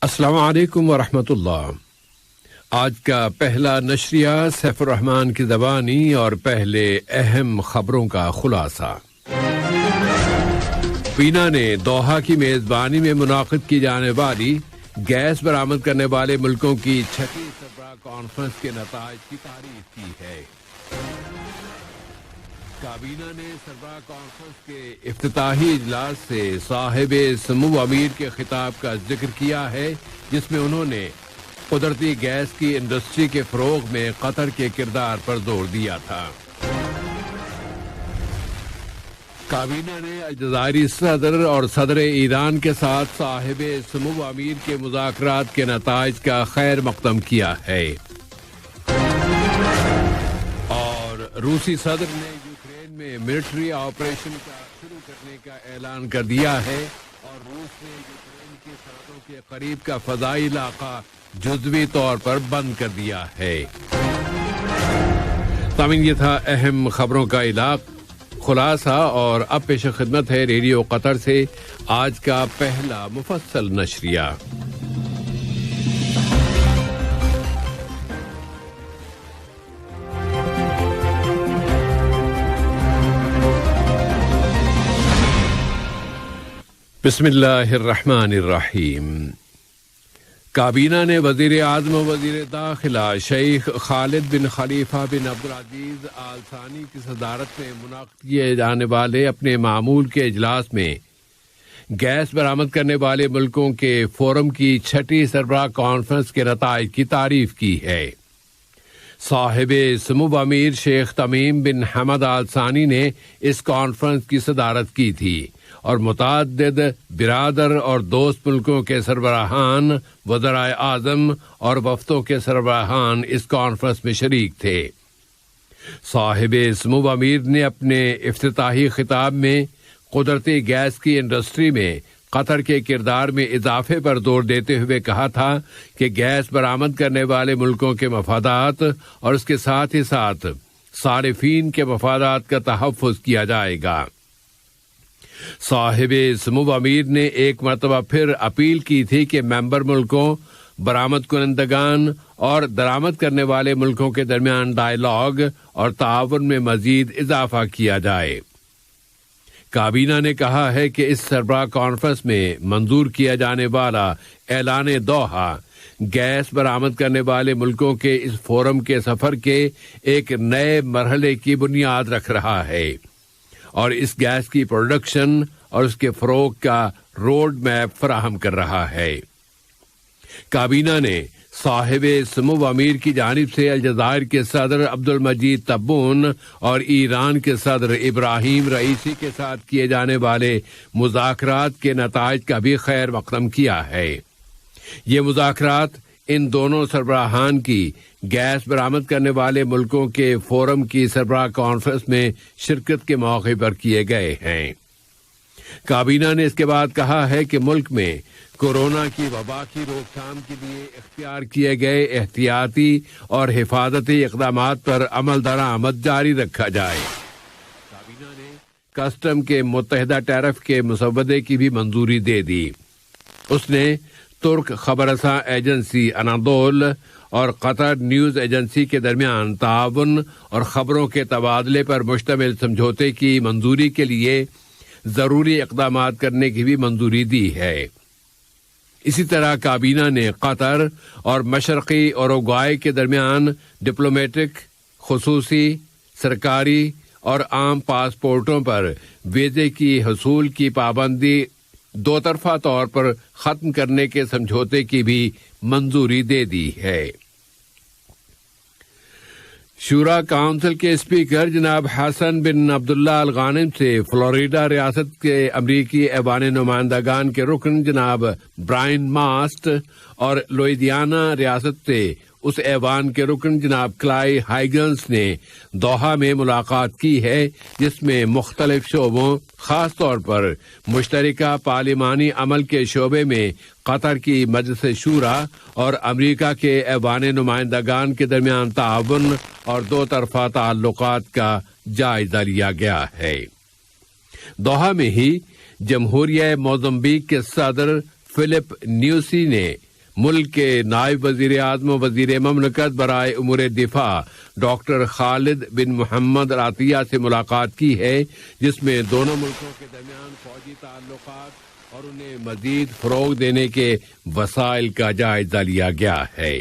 السلام علیکم ورحمۃ اللہ۔ آج کا پہلا نشریہ سیف الرحمان کی زبانی اور پہلے اہم خبروں کا خلاصہ۔ کابینہ نے دوحہ کی میزبانی میں منعقد کی جانے والی گیس برآمد کرنے والے ملکوں کی چھٹی سربراہ کانفرنس کے نتائج کی تعریف کی ہے۔ کابینہ نے سربراہ کانفرنس کے افتتاحی اجلاس سے صاحب سمو امیر کے خطاب کا ذکر کیا ہے، جس میں انہوں نے قدرتی گیس کی انڈسٹری کے فروغ میں قطر کے کردار پر زور دیا تھا۔ کابینہ نے الجزائری صدر اور صدر ایران کے ساتھ صاحب سمو امیر کے مذاکرات کے نتائج کا خیر مقدم کیا ہے، اور روسی صدر نے میں ملٹری آپریشن کا شروع کرنے کا اعلان کر دیا ہے، اور روس نے یوکرین کی سرحدوں کے قریب کا فضائی علاقہ جزوی طور پر بند کر دیا ہے۔ سامعین، یہ تھا اہم خبروں کا خلاصہ، اور اب پیش خدمت ہے ریڈیو قطر سے آج کا پہلا مفصل نشریہ۔ بسم اللہ الرحمن الرحیم۔ کابینہ نے وزیر اعظم و وزیر داخلہ شیخ خالد بن خلیفہ بن عبدالعزیز آل ثانی کی صدارت میں منعقد کیے جانے والے اپنے معمول کے اجلاس میں گیس برآمد کرنے والے ملکوں کے فورم کی چھٹی سربراہ کانفرنس کے نتائج کی تعریف کی ہے۔ صاحب سمو امیر شیخ تمیم بن حمد آل ثانی نے اس کانفرنس کی صدارت کی تھی، اور متعدد برادر اور دوست ملکوں کے سربراہان، وزرائے اعظم اور وفدوں کے سربراہان اس کانفرنس میں شریک تھے۔ صاحب سمو امیر نے اپنے افتتاحی خطاب میں قدرتی گیس کی انڈسٹری میں قطر کے کردار میں اضافے پر زور دیتے ہوئے کہا تھا کہ گیس برآمد کرنے والے ملکوں کے مفادات اور اس کے ساتھ ہی ساتھ صارفین کے مفادات کا تحفظ کیا جائے گا۔ صاحب سمو امیر نے ایک مرتبہ پھر اپیل کی تھی کہ ممبر ملکوں، برآمد کنندگان اور درآمد کرنے والے ملکوں کے درمیان ڈائیلاگ اور تعاون میں مزید اضافہ کیا جائے۔ کابینہ نے کہا ہے کہ اس سربراہ کانفرنس میں منظور کیا جانے والا اعلان دوحہ گیس برآمد کرنے والے ملکوں کے اس فورم کے سفر کے ایک نئے مرحلے کی بنیاد رکھ رہا ہے، اور اس گیس کی پروڈکشن اور اس کے فروغ کا روڈ میپ فراہم کر رہا ہے۔ کابینہ نے صاحب سمو امیر کی جانب سے الجزائر کے صدر عبدالمجید تبون اور ایران کے صدر ابراہیم رئیسی کے ساتھ کیے جانے والے مذاکرات کے نتائج کا بھی خیر مقدم کیا ہے۔ یہ مذاکرات ان دونوں سربراہان کی گیس برآمد کرنے والے ملکوں کے فورم کی سربراہ کانفرنس میں شرکت کے موقع پر کیے گئے ہیں۔ کابینہ نے اس کے بعد کہا ہے کہ ملک میں کورونا کی وبا کی روک تھام کے لیے اختیار کیے گئے احتیاطی اور حفاظتی اقدامات پر عمل درآمد جاری رکھا جائے۔ کابینہ نے کسٹم کے متحدہ ٹیرف کے مسودے کی بھی منظوری دے دی۔ اس نے ترک خبررساں ایجنسی انادول اور قطر نیوز ایجنسی کے درمیان تعاون اور خبروں کے تبادلے پر مشتمل سمجھوتے کی منظوری کے لیے ضروری اقدامات کرنے کی بھی منظوری دی ہے۔ اسی طرح کابینہ نے قطر اور مشرقی اوروگوائے کے درمیان ڈپلومیٹک، خصوصی، سرکاری اور عام پاسپورٹوں پر ویزے کی حصول کی پابندی دو طرفہ طور پر ختم کرنے کے سمجھوتے کی بھی منظوری دے دی ہے۔ شورا کونسل کے اسپیکر جناب حسن بن عبداللہ الغانم سے فلوریڈا ریاست کے امریکی ایوان نمائندگان کے رکن جناب برائن ماسٹ اور لوئیزیانا ریاست سے اس ایوان کے رکن جناب کلائی ہائیگنز نے دوحہ میں ملاقات کی ہے، جس میں مختلف شعبوں، خاص طور پر مشترکہ پارلیمانی عمل کے شعبے میں قطر کی مجلس شورا اور امریکہ کے ایوان نمائندگان کے درمیان تعاون اور دو طرفہ تعلقات کا جائزہ لیا گیا ہے۔ دوحہ میں ہی جمہوریہ موزمبیق کے صدر فلپ نیوسی نے ملک کے نائب وزیر اعظم و وزیر مملکت برائے امور دفاع ڈاکٹر خالد بن محمد عطیہ سے ملاقات کی ہے، جس میں دونوں ملکوں کے درمیان فوجی تعلقات اور انہیں مزید فروغ دینے کے وسائل کا جائزہ لیا گیا ہے۔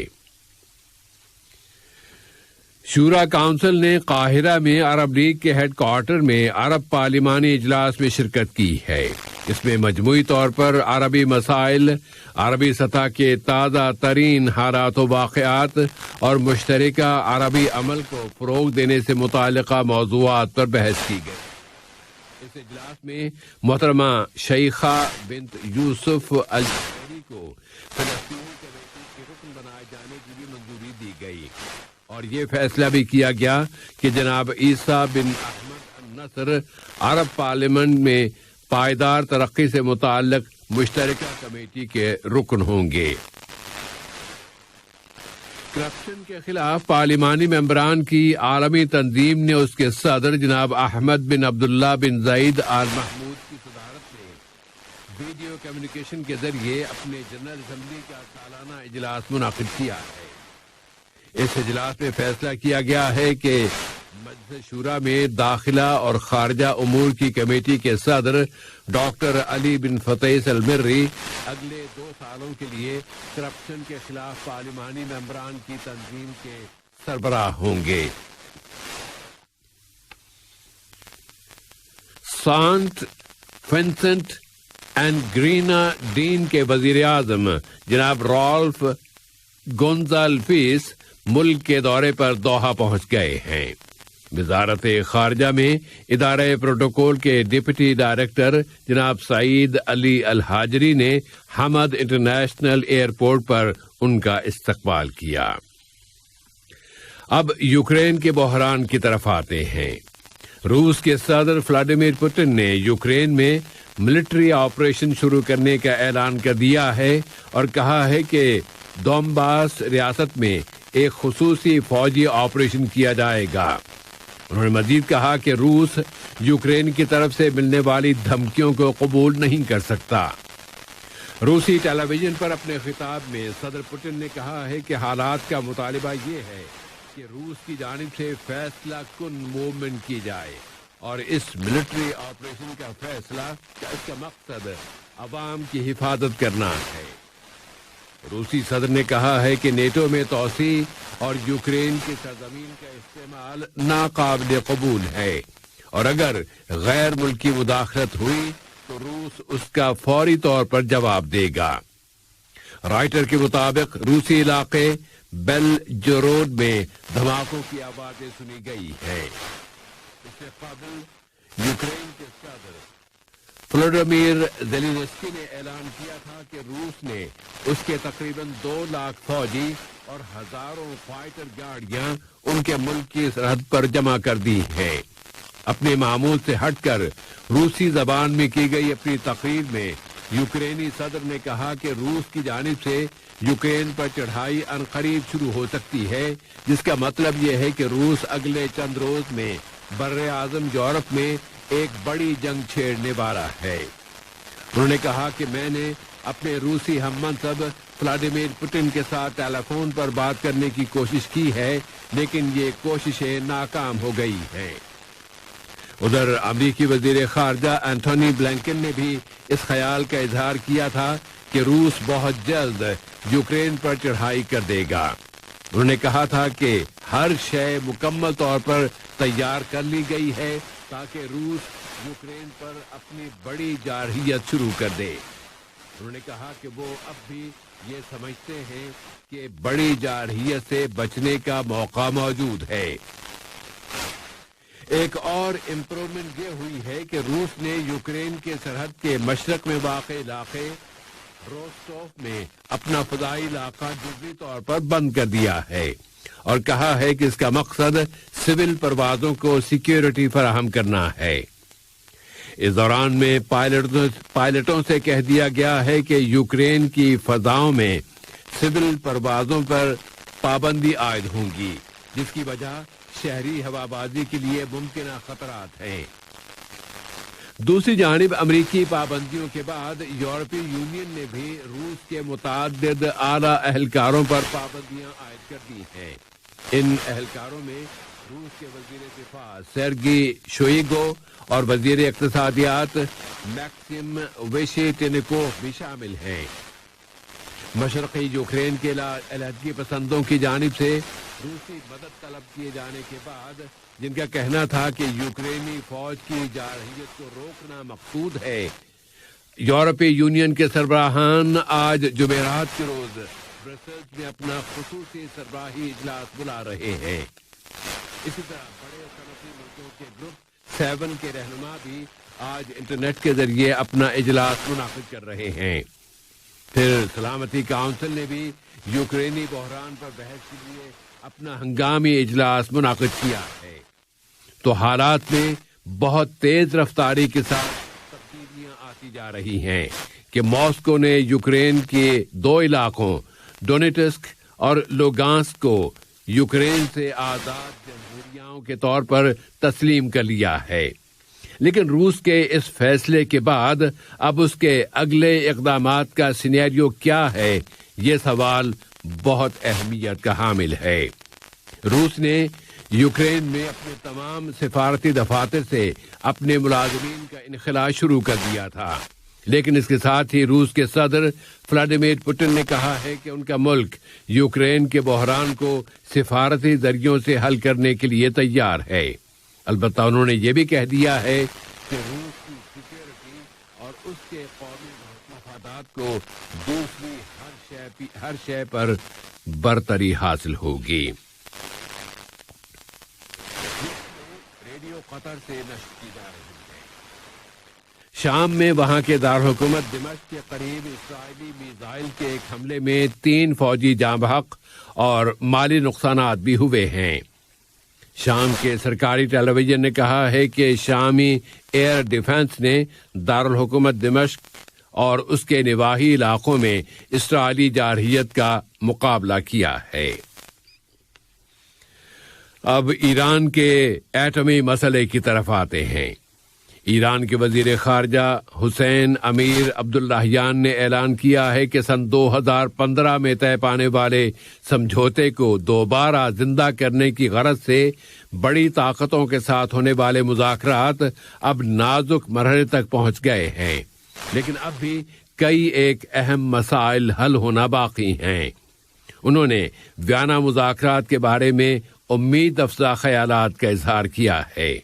شورا کونسل نے قاہرہ میں عرب لیگ کے ہیڈ کوارٹر میں عرب پارلیمانی اجلاس میں شرکت کی ہے۔ اس میں مجموعی طور پر عربی مسائل، عربی سطح کے تازہ ترین حالات و واقعات اور مشترکہ عربی عمل کو فروغ دینے سے متعلقہ موضوعات پر بحث کی گئی۔ اس اجلاس میں محترمہ شیخہ بنت یوسف الجزائری کو فلسطینی کمیٹی کے رکن بنائے جانے کی بھی منظوری دی گئی، اور یہ فیصلہ بھی کیا گیا کہ جناب عیسیٰ بن احمد النصر عرب پارلیمنٹ میں پائیدار ترقی سے متعلق مشترکہ کمیٹی کے رکن ہوں گے۔ کرپشن کے خلاف پارلیمانی ممبران کی عالمی تنظیم نے اس کے صدر جناب احمد بن عبداللہ بن زید آل محمود کی صدارت میں ویڈیو کمیونیکیشن کے ذریعے اپنے جنرل اسمبلی کا سالانہ اجلاس منعقد کیا ہے۔ اس اجلاس میں فیصلہ کیا گیا ہے کہ مجلس شورا میں داخلہ اور خارجہ امور کی کمیٹی کے صدر ڈاکٹر علی بن فتیح المری اگلے 2 سالوں کے لیے کرپشن کے خلاف پارلیمانی ممبران کی تنظیم کے سربراہ ہوں گے۔ سانٹ ونسنٹ اینڈ گریناڈین کے وزیر اعظم جناب رالف گونزالویس ملک کے دورے پر دوحہ پہنچ گئے ہیں۔ وزارت خارجہ میں ادارہ پروٹوکول کے ڈپٹی ڈائریکٹر جناب سعید علی الحاجری نے حمد انٹرنیشنل ایئرپورٹ پر ان کا استقبال کیا۔ اب یوکرین کے بحران کی طرف آتے ہیں۔ روس کے صدر ولادیمیر پوٹن نے یوکرین میں ملٹری آپریشن شروع کرنے کا اعلان کر دیا ہے اور کہا ہے کہ دونباس ریاست میں ایک خصوصی فوجی آپریشن کیا جائے گا۔ انہوں نے مزید کہا کہ روس یوکرین کی طرف سے ملنے والی دھمکیوں کو قبول نہیں کر سکتا۔ روسی ٹیلی ویژن پر اپنے خطاب میں صدر پوٹن نے کہا ہے کہ حالات کا مطالبہ یہ ہے کہ روس کی جانب سے فیصلہ کن موومنٹ کی جائے، اور اس ملٹری آپریشن کا فیصلہ اس کا مقصد عوام کی حفاظت کرنا ہے۔ روسی صدر نے کہا ہے کہ نیٹو میں توسیع اور یوکرین کی سرزمین کا استعمال ناقابل قبول ہے، اور اگر غیر ملکی مداخلت ہوئی تو روس اس کا فوری طور پر جواب دے گا۔ رائٹر کے مطابق روسی علاقے بیل جورود میں دھماکوں کی آوازیں سنی گئی ہے۔ اس سے قبل یوکرین کے صدر ولادیمیر زیلنسکی نے اعلان کیا تھا کہ روس نے اس کے تقریباً 2 لاکھ فوجی اور ہزاروں فائٹر گاڑیاں ان کے ملک کی سرحد پر جمع کر دی ہیں۔ اپنے معمول سے ہٹ کر روسی زبان میں کی گئی اپنی تقریر میں یوکرینی صدر نے کہا کہ روس کی جانب سے یوکرین پر چڑھائی عنقریب شروع ہو سکتی ہے، جس کا مطلب یہ ہے کہ روس اگلے چند روز میں بر اعظم یورپ میں ایک بڑی جنگ چھیڑنے والا ہے۔ انہوں نے کہا کہ میں نے اپنے روسی ہم منصب ولادیمیر پوٹن کے ساتھ ٹیلی فون پر بات کرنے کی کوشش کی ہے، لیکن یہ کوششیں ناکام ہو گئی ہیں۔ ادھر امریکی وزیر خارجہ اینتھونی بلنکن نے بھی اس خیال کا اظہار کیا تھا کہ روس بہت جلد یوکرین پر چڑھائی کر دے گا۔ انہوں نے کہا تھا کہ ہر شے مکمل طور پر تیار کر لی گئی ہے تاکہ روس یوکرین پر اپنی بڑی جارحیت شروع کر دے۔ انہوں نے کہا کہ وہ اب بھی یہ سمجھتے ہیں کہ بڑی جارحیت سے بچنے کا موقع موجود ہے۔ ایک اور امپروومنٹ یہ ہوئی ہے کہ روس نے یوکرین کے سرحد کے مشرق میں واقع علاقے روسٹوف میں اپنا فضائی علاقہ جزوی طور پر بند کر دیا ہے اور کہا ہے کہ اس کا مقصد سول پروازوں کو سیکیورٹی فراہم کرنا ہے۔ اس دوران میں پائلٹوں سے کہہ دیا گیا ہے کہ یوکرین کی فضاؤں میں سول پروازوں پر پابندی عائد ہوں گی، جس کی وجہ شہری ہوابازی کے لیے ممکنہ خطرات ہیں۔ دوسری جانب امریکی پابندیوں کے بعد یورپی یونین نے بھی روس کے متعدد اعلیٰ اہلکاروں پر پابندیاں عائد کر دی ہیں۔ ان اہلکاروں میں روس کے وزیر دفاع سرگی شوئیگو اور وزیر اقتصادیات میکسم ویشیٹنکوف بھی شامل ہیں۔ مشرقی یوکرین کے علیحدگی پسندوں کی جانب سے روسی مدد طلب کیے جانے کے بعد، جن کا کہنا تھا کہ یوکرینی فوج کی جارحیت کو روکنا مقصود ہے، یورپی یونین کے سربراہان آج جمعرات کے روز برسلز میں اپنا خصوصی سربراہی اجلاس بلا رہے ہیں۔ اسی طرح بڑے صنعتی ملکوں کے گروپ 7 کے رہنما بھی آج انٹرنیٹ کے ذریعے اپنا اجلاس منعقد کر رہے ہیں۔ پھر سلامتی کونسل نے بھی یوکرینی بحران پر بحث کے لیے اپنا ہنگامی اجلاس منعقد کیا ہے۔ تو حالات میں بہت تیز رفتاری کے ساتھ تبدیلیاں آتی جا رہی ہیں کہ ماسکو نے یوکرین کے 2 علاقوں ڈونیٹسک اور لوگانسک کو یوکرین سے آزاد جمہوریوں کے طور پر تسلیم کر لیا ہے، لیکن روس کے اس فیصلے کے بعد اب اس کے اگلے اقدامات کا سینیریو کیا ہے، یہ سوال بہت اہمیت کا حامل ہے۔ روس نے یوکرین میں اپنے تمام سفارتی دفاتر سے اپنے ملازمین کا انخلاء شروع کر دیا تھا، لیکن اس کے ساتھ ہی روس کے صدر ولادیمیر پوٹن نے کہا ہے کہ ان کا ملک یوکرین کے بحران کو سفارتی ذریعوں سے حل کرنے کے لیے تیار ہے۔ البتہ انہوں نے یہ بھی کہہ دیا ہے کہ روس کی سیکیورٹی اور اس کے قومی مفادات کو دوسری ہر شے پر برتری حاصل ہوگی۔ ریڈیو قطر سے نشر کی جا رہی ہے۔ شام میں وہاں کے دارالحکومت دمشق کے قریب اسرائیلی میزائل کے ایک حملے میں 3 فوجی جاں بحق اور مالی نقصانات بھی ہوئے ہیں۔ شام کے سرکاری ٹیلی ویژن نے کہا ہے کہ شامی ایئر ڈیفنس نے دارالحکومت دمشق اور اس کے نواحی علاقوں میں اسرائیلی جارحیت کا مقابلہ کیا ہے۔ اب ایران کے ایٹمی مسئلے کی طرف آتے ہیں۔ ایران کے وزیر خارجہ حسین امیر عبداللہیان نے اعلان کیا ہے کہ سن 2015 میں طے پانے والے سمجھوتے کو دوبارہ زندہ کرنے کی غرض سے بڑی طاقتوں کے ساتھ ہونے والے مذاکرات اب نازک مرحلے تک پہنچ گئے ہیں، لیکن اب بھی کئی ایک اہم مسائل حل ہونا باقی ہیں۔ انہوں نے ویانا مذاکرات کے بارے میں امید افزا خیالات کا اظہار کیا ہے۔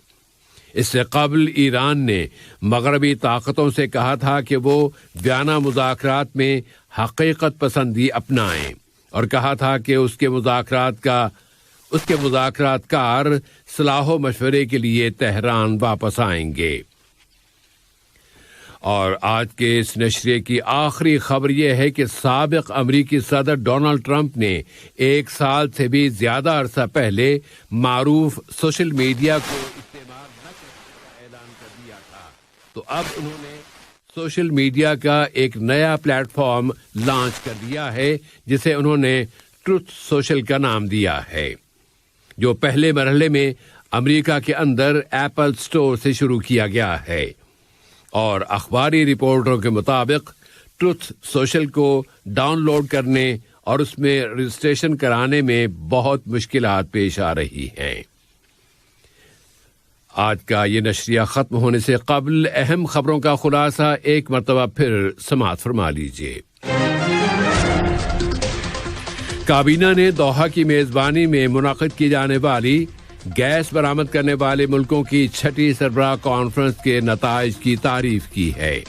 اس سے قبل ایران نے مغربی طاقتوں سے کہا تھا کہ وہ ویانا مذاکرات میں حقیقت پسندی اپنائیں اور کہا تھا کہ اس کے مذاکرات کار صلاح و مشورے کے لیے تہران واپس آئیں گے۔ اور آج کے اس نشریے کی آخری خبر یہ ہے کہ سابق امریکی صدر ڈونلڈ ٹرمپ نے 1 سال سے بھی زیادہ عرصہ پہلے معروف سوشل میڈیا کو استعمال نہ کرنے کا اعلان کر دیا تھا، تو اب انہوں نے سوشل میڈیا کا ایک نیا پلیٹ فارم لانچ کر دیا ہے جسے انہوں نے ٹروتھ سوشل کا نام دیا ہے، جو پہلے مرحلے میں امریکہ کے اندر ایپل سٹور سے شروع کیا گیا ہے۔ اور اخباری رپورٹوں کے مطابق ٹروتھ سوشل کو ڈاؤن لوڈ کرنے اور اس میں رجسٹریشن کرانے میں بہت مشکلات پیش آ رہی ہیں۔ آج کا یہ نشریہ ختم ہونے سے قبل اہم خبروں کا خلاصہ ایک مرتبہ پھر سماعت فرما لیجیے۔ کابینہ نے دوحہ کی میزبانی میں منعقد کی جانے والی گیس برآمد کرنے والے ملکوں کی 6ٹی سربراہ کانفرنس کے نتائج کی تعریف کی ہے۔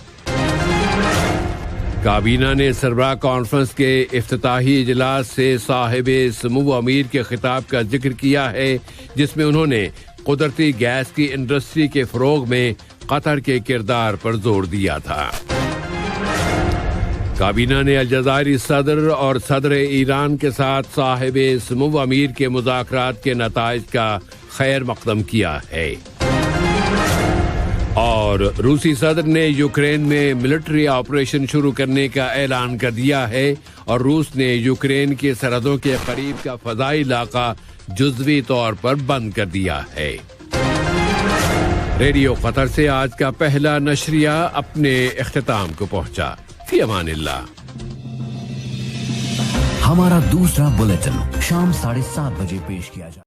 کابینہ نے سربراہ کانفرنس کے افتتاحی اجلاس سے صاحب سمو امیر کے خطاب کا ذکر کیا ہے، جس میں انہوں نے قدرتی گیس کی انڈسٹری کے فروغ میں قطر کے کردار پر زور دیا تھا۔ کابینہ نے الجزائری صدر اور صدر ایران کے ساتھ صاحب سمو امیر کے مذاکرات کے نتائج کا خیر مقدم کیا ہے۔ اور روسی صدر نے یوکرین میں ملٹری آپریشن شروع کرنے کا اعلان کر دیا ہے، اور روس نے یوکرین کی سرحدوں کے قریب کا فضائی علاقہ جزوی طور پر بند کر دیا ہے۔ ریڈیو قطر سے آج کا پہلا نشریہ اپنے اختتام کو پہنچا. فی امان اللہ. ہمارا دوسرا بلیٹن شام 7:30 بجے پیش کیا جائے.